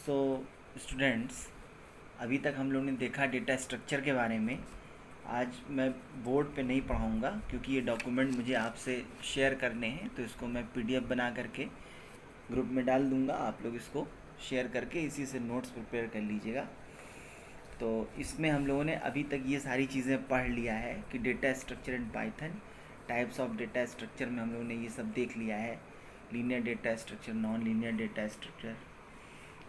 So students, अभी तक हम लोगों ने देखा डेटा स्ट्रक्चर के बारे में। आज मैं बोर्ड पे नहीं पढ़ाऊँगा क्योंकि ये डॉक्यूमेंट मुझे आपसे शेयर करने हैं, तो इसको मैं पीडीएफ बना करके ग्रुप में डाल दूँगा। आप लोग इसको शेयर करके इसी से नोट्स प्रिपेयर कर लीजिएगा। तो इसमें हम लोगों ने अभी तक ये सारी चीज़ें पढ़ लिया है कि data structure in Python, types of data structure में हम लोगों ने ये सब देख लिया है। Linear data structure, non linear data structure.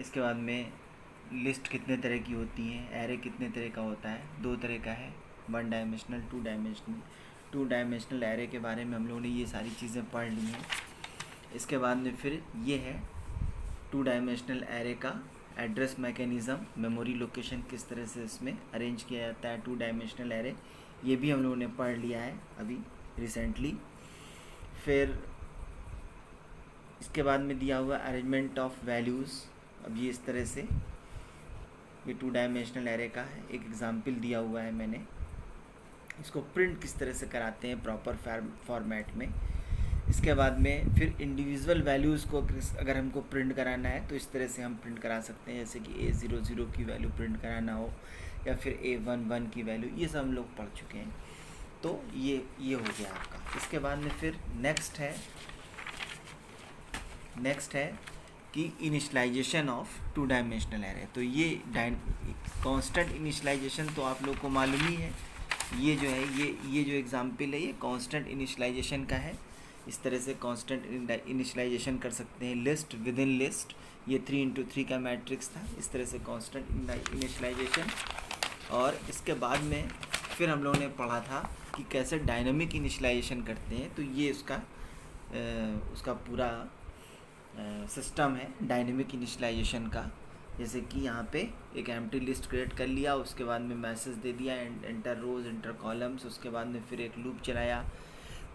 इसके बाद में लिस्ट कितने तरह की होती हैं, एरे कितने तरह का होता है, दो तरह का है, one dimensional, two dimensional array के बारे में हम लोगों ने ये सारी चीज़ें पढ़ ली हैं। इसके बाद में फिर ये है टू डायमेंशनल एरे का एड्रेस मैकेनिज़्म, मेमोरी लोकेशन किस तरह से इसमें अरेंज किया जाता है टू डायमेंशनल एरे, ये भी हम लोगों ने पढ़ लिया है अभी रिसेंटली। फिर इसके बाद में दिया हुआ अरेंजमेंट ऑफ वैल्यूज़। अब ये इस तरह से ये टू डायमेंशनल एरे का है, एक एग्जांपल दिया हुआ है मैंने। इसको प्रिंट किस तरह से कराते हैं प्रॉपर फॉर्मेट में। इसके बाद में फिर इंडिविजुअल वैल्यूज़ को अगर हमको प्रिंट कराना है तो इस तरह से हम प्रिंट करा सकते हैं, जैसे कि A00 की वैल्यू प्रिंट कराना हो या फिर A11 की वैल्यू, ये सब हम लोग पढ़ चुके हैं। तो ये हो गया आपका। इसके बाद में फिर नेक्स्ट है कि initialisation of two dimensional array. तो ये कांस्टेंट इनिशलाइजेशन तो आप लोग को मालूम ही है। ये जो है ये जो एग्जांपल है ये कांस्टेंट इनिशलाइजेशन का है। इस तरह से कांस्टेंट इनिशलाइजेशन कर सकते हैं। लिस्ट विद इन लिस्ट, ये 3x3 का मैट्रिक्स था, इस तरह से कांस्टेंट इनिशलाइजेशन। और इसके बाद में फिर हम लोगों ने पढ़ा था कि कैसे डायनामिक इनिशलाइजेशन करते हैं। तो ये उसका पूरा सिस्टम है डायनेमिक इनिशलाइजेशन का। जैसे कि यहाँ पे एक एम्प्टी लिस्ट क्रिएट कर लिया, उसके बाद में मैसेज दे दिया एंटर रोज एंटर कॉलम्स, उसके बाद में फिर एक लूप चलाया,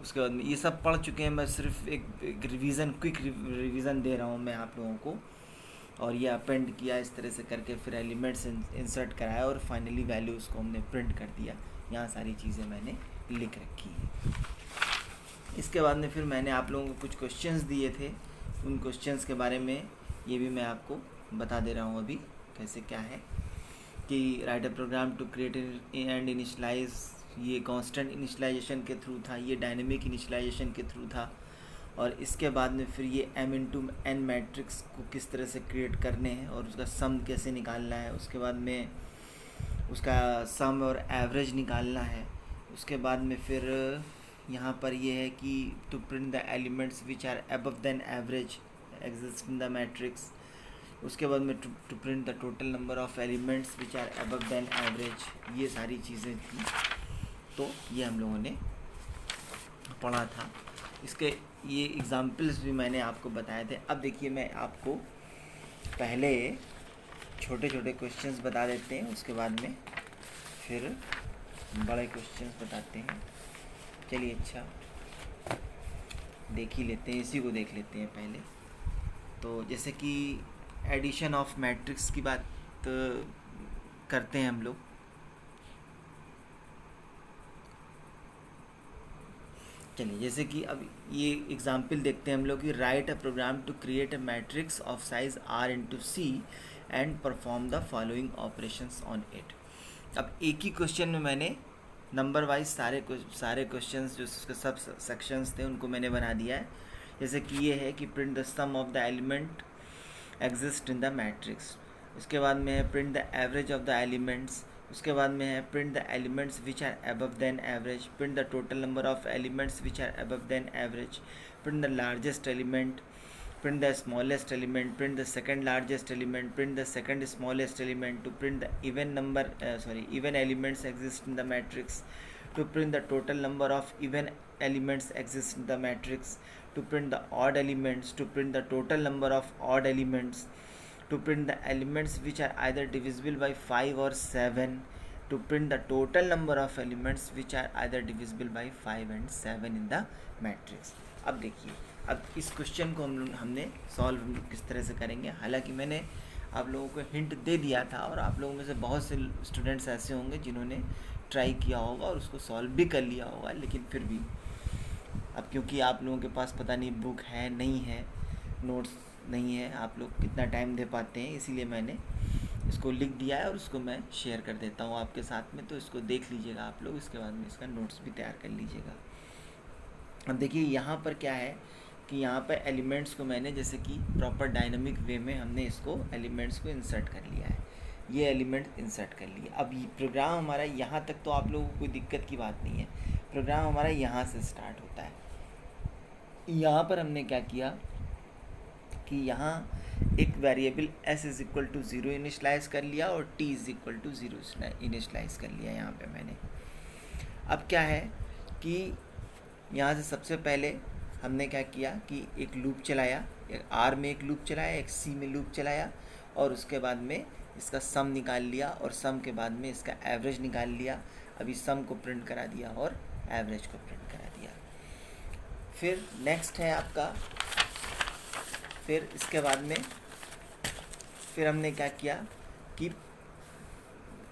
उसके बाद में ये सब पढ़ चुके हैं। मैं सिर्फ एक क्विक रिवीजन दे रहा हूँ मैं आप लोगों को। और ये अपेंड किया इस तरह से करके, फिर एलिमेंट्स इंसर्ट कराया और फाइनली वैल्यूज़ को हमने प्रिंट कर दिया। यहाँ सारी चीज़ें मैंने लिख रखी हैं। इसके बाद में फिर मैंने आप लोगों को कुछ क्वेश्चंस दिए थे, उन क्वेश्चंस के बारे में ये भी मैं आपको बता दे रहा हूँ अभी कैसे क्या है। कि write a program to create and initialize, ये कांस्टेंट इनिशलाइजेशन के थ्रू था, ये डायनेमिक इनिशलाइजेशन के थ्रू था। और इसके बाद में फिर ये M×N मैट्रिक्स को किस तरह से क्रिएट करने हैं और उसका सम कैसे निकालना है। उसके बाद में उसका सम और एवरेज निकालना है। उसके बाद में फिर यहाँ पर ये है कि to print the elements which are above than average exist in the matrix. उसके बाद में to print the total number of elements which are above than average. ये सारी चीज़ें थी, तो ये हम लोगों ने पढ़ा था। इसके ये एग्जाम्पल्स भी मैंने आपको बताए थे। अब देखिए, मैं आपको पहले छोटे छोटे क्वेश्चंस बता देते हैं, उसके बाद में फिर बड़े क्वेश्चंस बताते हैं। चलिए, अच्छा देख ही लेते हैं, इसी को देख लेते हैं पहले। तो जैसे कि एडिशन ऑफ मैट्रिक्स की बात करते हैं हम लोग। चलिए, जैसे कि अब ये एग्जाम्पल देखते हैं हम लोग कि write a program to create a matrix of size R×C and perform the following operations on it. अब एक ही क्वेश्चन में मैंने नंबर वाइज सारे क्वेश्चंस जो उसके सब सेक्शंस थे उनको मैंने बना दिया है। जैसे कि ये है कि print the sum of the element exist in the matrix. उसके बाद में है print the average of the elements. उसके बाद में है print the elements which are above than average, print the total number of elements which are above than average, print the largest element, print the smallest element, print the second largest element, print the second smallest element, to print the even elements exist in the matrix, to print the total number of even elements exist in the matrix, to print the odd elements, to print the total number of odd elements, to print the elements which are either divisible by 5 or 7, to print the total number of elements which are either divisible by 5 and 7 in the matrix। अब देखिए, अब इस question को हमने solve किस तरह से करेंगे। हालांकि मैंने आप लोगों को हिंट दे दिया था और आप लोगों में से बहुत से स्टूडेंट्स ऐसे होंगे जिन्होंने ट्राई किया होगा और उसको सॉल्व भी कर लिया होगा, लेकिन फिर भी अब क्योंकि आप लोगों के पास पता नहीं बुक है नहीं है, नोट्स नहीं है आप लोग कितना टाइम दे पाते हैं, इसीलिए मैंने इसको लिख दिया है और उसको मैं शेयर कर देता हूँ आपके साथ में, तो इसको देख लीजिएगा आप लोग, इसके बाद में इसका नोट्स भी तैयार कर लीजिएगा। अब देखिए यहाँ पर क्या है कि यहाँ पर एलिमेंट्स को मैंने जैसे कि प्रॉपर डायनामिक वे में हमने इसको एलिमेंट्स को इंसर्ट कर लिया है, ये एलिमेंट इंसर्ट कर लिए। अब ये प्रोग्राम हमारा यहाँ तक तो आप लोगों को कोई दिक्कत की बात नहीं है, प्रोग्राम हमारा यहाँ से स्टार्ट होता है। यहाँ पर हमने क्या किया कि यहाँ एक variable s is equal to 0 initialize कर लिया और t is equal to 0 initialize कर लिया यहाँ पे मैंने। अब क्या है कि यहाँ से सबसे पहले हमने क्या किया कि एक लूप चलाया, एक r में एक लूप चलाया, एक c में लूप चलाया, और उसके बाद में इसका सम निकाल लिया और सम के बाद में इसका एवरेज निकाल लिया। अभी सम को प्रिंट करा दिया और एवरेज को प्रिंट करा दिया। फिर नेक्स्ट है आपका, फिर इसके बाद में फिर हमने क्या किया कि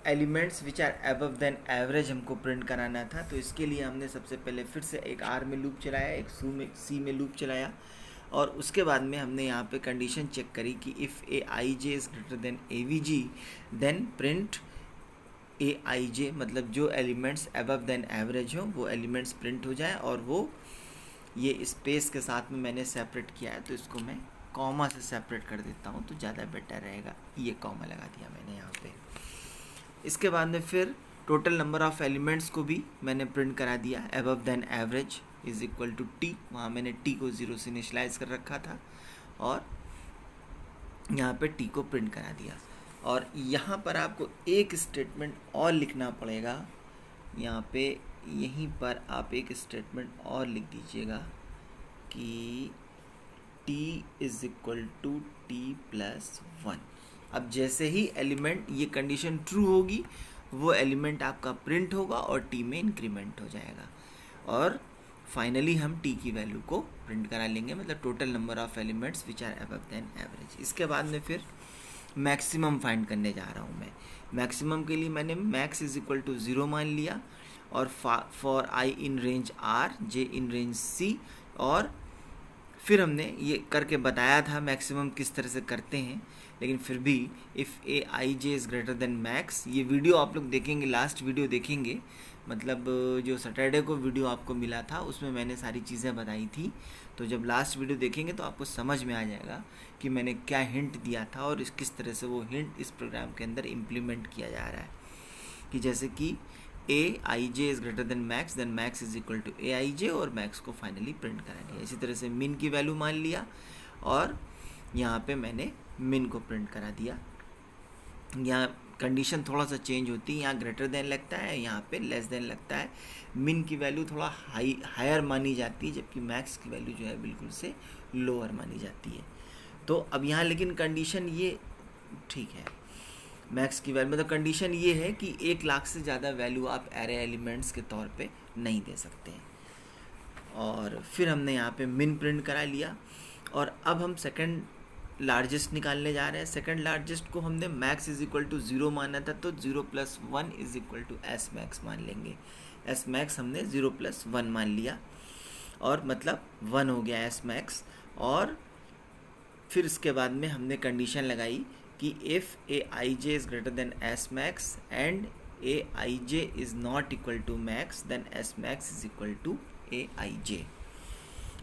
elements which are above than average हमको प्रिंट कराना था, तो इसके लिए हमने सबसे पहले फिर से एक r में लूप चलाया, एक c में लूप चलाया, और उसके बाद में हमने यहाँ पे कंडीशन चेक करी कि if aij is greater than avg then print aij, मतलब जो एलिमेंट्स अबव देन एवरेज हो वो एलिमेंट्स प्रिंट हो जाए। और वो ये स्पेस के साथ में मैंने सेपरेट किया है, तो इसको मैं कॉमा से सेपरेट कर देता हूँ तो ज़्यादा बेटर रहेगा, ये कॉमा लगा दिया मैंने यहाँ पे। इसके बाद में फिर टोटल नंबर ऑफ़ एलिमेंट्स को भी मैंने प्रिंट करा दिया, above than average is equal to T, वहाँ मैंने टी को 0 से इनिशलाइज कर रखा था और यहाँ पे टी को प्रिंट करा दिया। और यहाँ पर आपको एक स्टेटमेंट और लिखना पड़ेगा, यहाँ पे यहीं पर आप एक स्टेटमेंट और लिख दीजिएगा कि t is equal to T plus 1। अब जैसे ही एलिमेंट ये कंडीशन ट्रू होगी वो एलिमेंट आपका प्रिंट होगा और t में इंक्रीमेंट हो जाएगा, और फाइनली हम t की वैल्यू को प्रिंट करा लेंगे, मतलब total number of elements which are above than average. इसके बाद में फिर मैक्सिमम फाइंड करने जा रहा हूँ मैं। मैक्सिमम के लिए मैंने मैक्स इज इक्वल टू 0 मान लिया, और for i in range r, j in range c, और फिर हमने ये करके बताया था मैक्सिमम किस तरह से करते हैं, लेकिन फिर भी if aij is greater than max, ये वीडियो आप लोग देखेंगे, लास्ट वीडियो देखेंगे, मतलब जो सैटरडे को वीडियो आपको मिला था उसमें मैंने सारी चीज़ें बताई थी, तो जब लास्ट वीडियो देखेंगे तो आपको समझ में आ जाएगा कि मैंने क्या हिंट दिया था और किस तरह से वो हिंट इस प्रोग्राम के अंदर इम्प्लीमेंट किया जा रहा है। कि जैसे कि aij is greater than max is equal to aij, और मैक्स को फाइनली प्रिंट करा लिया। इसी तरह से मिन की वैल्यू मान लिया और यहाँ पे मैंने मिन को प्रिंट करा दिया। यहाँ कंडीशन थोड़ा सा चेंज होती है, यहाँ ग्रेटर देन लगता है, यहाँ पे लेस देन लगता है। मिन की वैल्यू थोड़ा हायर मानी जाती है, जबकि मैक्स की वैल्यू जो है बिल्कुल से लोअर मानी जाती है। तो अब यहाँ लेकिन कंडीशन ये ठीक है, मैक्स की वैल्यू मतलब कंडीशन ये है कि 1 लाख से ज़्यादा वैल्यू आप एरे एलिमेंट्स के तौर पे नहीं दे सकते हैं। और फिर हमने यहाँ पे मिन प्रिंट करा लिया, और अब हम सेकंड लार्जेस्ट निकालने जा रहे हैं। सेकंड लार्जेस्ट को हमने मैक्स इज इक्वल टू 0 माना था, तो 0 + 1 is equal to S max मान लेंगे। एस मैक्स हमने 0 + 1 मान लिया, और मतलब 1 हो गया एस मैक्स। और फिर इसके बाद में हमने कंडीशन लगाई कि if aij is greater than S max and aij is not equal to max, then S max is equal to aij।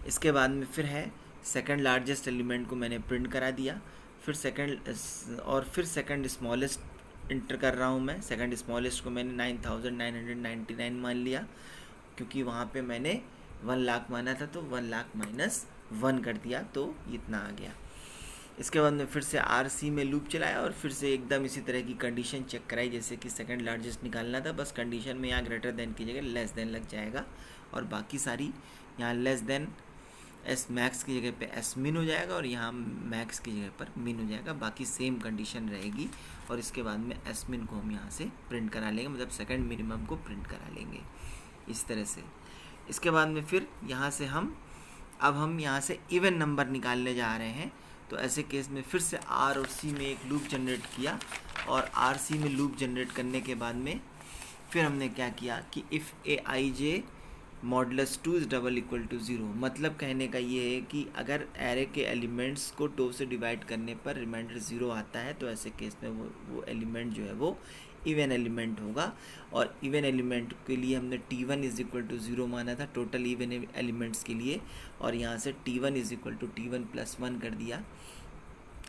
इसके बाद में फिर है सेकंड लार्जेस्ट एलिमेंट को मैंने प्रिंट करा दिया, फिर सेकंड स्मॉलेस्ट इंटर कर रहा हूँ मैं। सेकंड स्मॉलेस्ट को मैंने 9999 मान लिया, क्योंकि वहाँ पे मैंने 1 लाख माना था, तो 1 लाख - 1 कर दिया, तो इतना आ गया। इसके बाद में फिर से RC में लूप चलाया और फिर से एकदम इसी तरह की कंडीशन चेक कराई, जैसे कि सेकंड लार्जेस्ट निकालना था, बस कंडीशन में यहाँ ग्रेटर देन की जगह लेस देन लग जाएगा, और बाकी सारी यहाँ लेस देन एस मैक्स की जगह पे एस मिन हो जाएगा, और यहाँ मैक्स की जगह पर मिन हो जाएगा, बाकी सेम कंडीशन रहेगी। और इसके बाद में एस मिन को हम यहाँ से प्रिंट करा लेंगे, मतलब सेकंड मिनिमम को प्रिंट करा लेंगे इस तरह से। इसके बाद में फिर यहाँ से हम यहाँ से इवन नंबर निकालने जा रहे हैं, तो ऐसे केस में फिर से R और C में एक लूप जनरेट किया, और RC में लूप जनरेट करने के बाद में फिर हमने क्या किया कि if aij modulus 2 is double equal to 0। मतलब कहने का ये है कि अगर एरे के एलिमेंट्स को 2 से डिवाइड करने पर रिमाइंडर 0 आता है तो ऐसे केस में वो एलिमेंट जो है वो इवन एलिमेंट होगा। और इवन एलिमेंट के लिए हमने T1 इज इक्वल टू 0 माना था टोटल इवन एलिमेंट्स के लिए, और यहाँ से T1 is equal to T1 plus 1 कर दिया।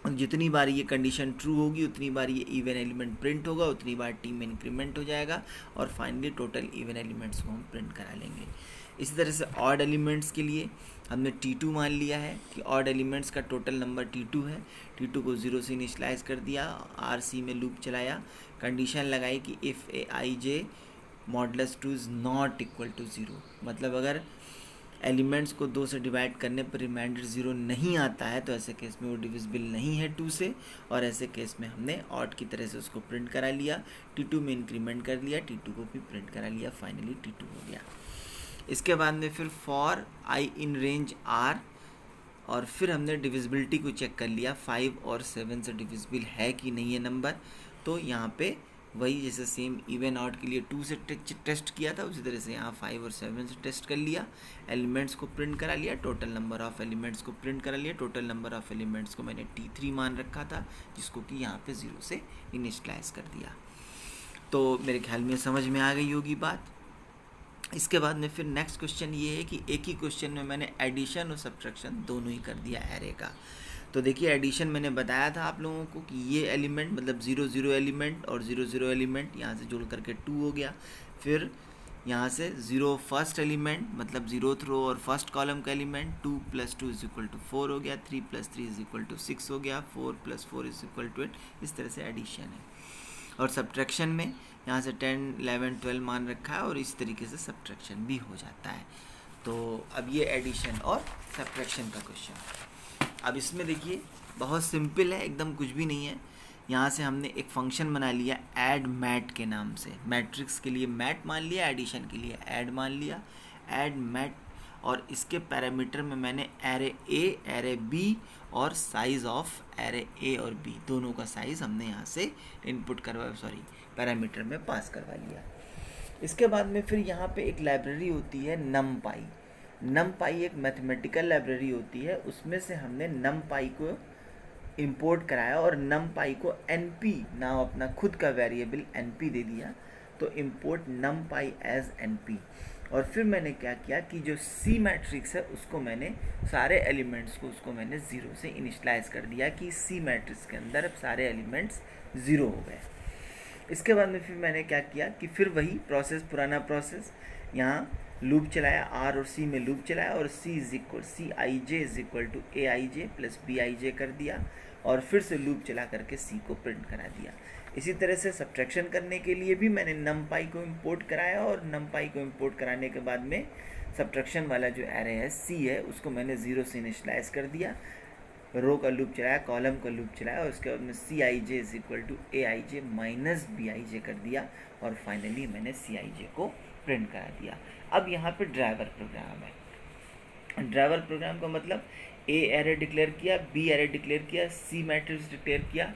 जितनी बार ये कंडीशन ट्रू होगी उतनी बार ये इवन एलिमेंट प्रिंट होगा, उतनी बार टी में इंक्रीमेंट हो जाएगा, और फाइनली टोटल इवन एलिमेंट्स को हम प्रिंट करा लेंगे। इसी तरह से ऑड एलिमेंट्स के लिए हमने T2 मान लिया है कि ऑड एलिमेंट्स का टोटल नंबर T2 है। T2 को 0 से इनिशियलाइज कर दिया, RC में लूप चलाया, कंडीशन लगाई कि if Aij modulus 2 is not equal to 0। मतलब अगर एलिमेंट्स को 2 से डिवाइड करने पर रिमाइंडर 0 नहीं आता है तो ऐसे केस में वो डिविजिबल नहीं है 2 से, और ऐसे केस में हमने ऑड की तरह से उसको प्रिंट करा लिया, T2 में इंक्रीमेंट कर लिया, T2 को भी प्रिंट करा लिया, फाइनली T2 हो गया। इसके बाद में फिर for I in range R, और फिर हमने डिविजिबिलिटी को चेक कर लिया 5 और 7 से डिविजिबल है कि नहीं है नंबर। तो यहाँ पे वही जैसे सेम इवन ऑड के लिए 2 से टेस्ट किया था उसी तरह से यहाँ 5 और 7 से टेस्ट कर लिया, एलिमेंट्स को प्रिंट करा लिया, टोटल नंबर ऑफ एलिमेंट्स को प्रिंट करा लिया। टोटल नंबर ऑफ एलिमेंट्स को मैंने T3 मान रखा था, जिसको कि यहाँ पे 0 से इनिशियलाइज कर दिया। तो मेरे ख्याल में समझ में आ गई होगी बात। इसके बाद में फिर नेक्स्ट क्वेश्चन ये है कि एक ही क्वेश्चन में मैंने एडिशन और सब्ट्रैक्शन दोनों ही कर दिया एरे का। तो देखिए एडिशन मैंने बताया था आप लोगों को कि ये एलिमेंट मतलब 0 0 एलिमेंट और 0 0 एलिमेंट यहाँ से जोड़ करके 2 हो गया। फिर यहाँ से 0 फर्स्ट एलिमेंट मतलब 0th रो और फर्स्ट कॉलम का एलिमेंट 2 + 2 इज इक्वल टू 4 हो गया, 3 + 3 इज इक्वल टू 6 हो गया, 4 + 4 इज इक्वल टू 8। इस तरह से एडिशन है। और सब्ट्रैक्शन में यहाँ से 10 11 12 मान रखा है और इस तरीके से सब्ट्रैक्शन भी हो जाता है। तो अब ये एडिशन और सब्ट्रैक्शन का क्वेश्चन। अब इसमें देखिए बहुत सिंपल है, एकदम कुछ भी नहीं है। यहाँ से हमने एक फंक्शन बना लिया ऐड मैट के नाम से, मैट्रिक्स के लिए मैट मान लिया, एडिशन के लिए ऐड मान लिया, ऐड मैट। और इसके पैरामीटर में मैंने एरे ए, एरे बी और साइज़ ऑफ एरे ए और बी दोनों का साइज़ हमने यहाँ से इनपुट पैरामीटर में पास करवा लिया। इसके बाद में फिर यहाँ पे एक लाइब्रेरी होती है NumPy। NumPy एक मैथमेटिकल लाइब्रेरी होती है, उसमें से हमने NumPy को इंपोर्ट कराया और NumPy को NP नाम अपना खुद का वेरिएबल NP दे दिया। तो इंपोर्ट NumPy एज NP। और फिर मैंने क्या किया कि जो C मैट्रिक्स है उसको मैंने सारे एलिमेंट्स को उसको मैंने 0 से इनिशियलाइज कर दिया कि C मैट्रिक्स के अंदर अब सारे एलिमेंट्स 0 हो गए। इसके बाद में फिर मैंने क्या किया कि फिर वही प्रोसेस, पुराना प्रोसेस, यहाँ लूप चलाया, R और C में लूप चलाया और Cij is equal to Aij plus Bij कर दिया और फिर से लूप चला करके C को प्रिंट करा दिया। इसी तरह से सब्ट्रैक्शन करने के लिए भी मैंने NumPy को इंपोर्ट कराया और NumPy को इंपोर्ट कराने के बाद में सब्ट्रैक्शन वाला जो एरे है C है उसको मैंने 0 से इनिशियलाइज कर दिया, रो का लूप चलाया, कॉलम का लूप चलाया और उसके बाद में Cij is equal to Aij minus Bij कर दिया और फाइनली मैंने Cij को प्रिंट करा दिया। अब यहाँ पे ड्राइवर प्रोग्राम है। ड्राइवर प्रोग्राम का मतलब A एरे डिक्लेयर किया, B एरे डिक्लेयर किया, C मैट्रिक्स डिक्लेयर किया।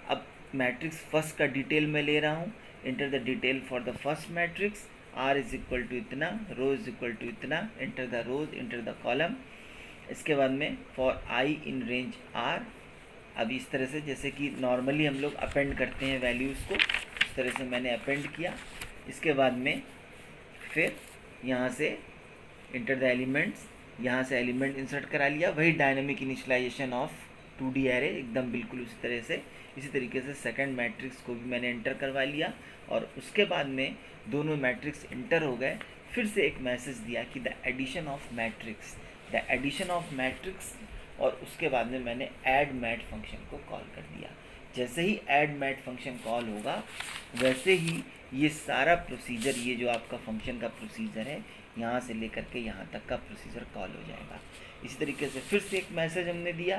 अब मैट्रिक्स फर्स्ट का डिटेल में ले रहा हूँ, enter the detail for the first matrix, R is equal to इतना, रो इज इक्वल टू इतना, enter the rows, enter the column. इसके बाद में for I in range R। अब इस तरह से जैसे कि नॉर्मली हम लोग अपेंड करते हैं वैल्यूज़ को, इस तरह से मैंने अपेंड किया। इसके बाद में फिर यहाँ से इंटर द एलिमेंट्स, यहाँ से एलिमेंट इंसर्ट करा लिया, वही dynamic initialisation of 2D array एकदम बिल्कुल उसी तरह से। इसी तरीके से सेकंड मैट्रिक्स को भी मैंने इंटर करवा लिया और उसके बाद में दोनों मैट्रिक्स इंटर हो गए। फिर से एक मैसेज दिया कि the addition of matrix, the addition of matrix, और उसके बाद में मैंने ऐड मैट फंक्शन को कॉल कर दिया। जैसे ही ऐड मैट फंक्शन कॉल होगा वैसे ही ये सारा प्रोसीजर, ये जो आपका फंक्शन का प्रोसीजर है, यहाँ से लेकर के यहाँ तक का प्रोसीजर कॉल हो जाएगा। इसी तरीके से फिर से एक मैसेज हमने दिया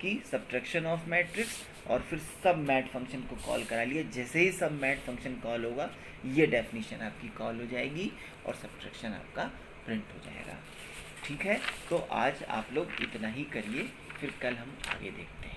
कि सब्ट्रैक्शन ऑफ मैट्रिक्स और फिर सब मैट फंक्शन को कॉल करा लिया। जैसे ही सब मैट फंक्शन कॉल होगा ये डेफिनेशन आपकी कॉल हो जाएगी और सब्ट्रैक्शन आपका प्रिंट हो जाएगा। ठीक है, तो आज आप लोग इतना ही करिए, फिर कल हम आगे देखते हैं।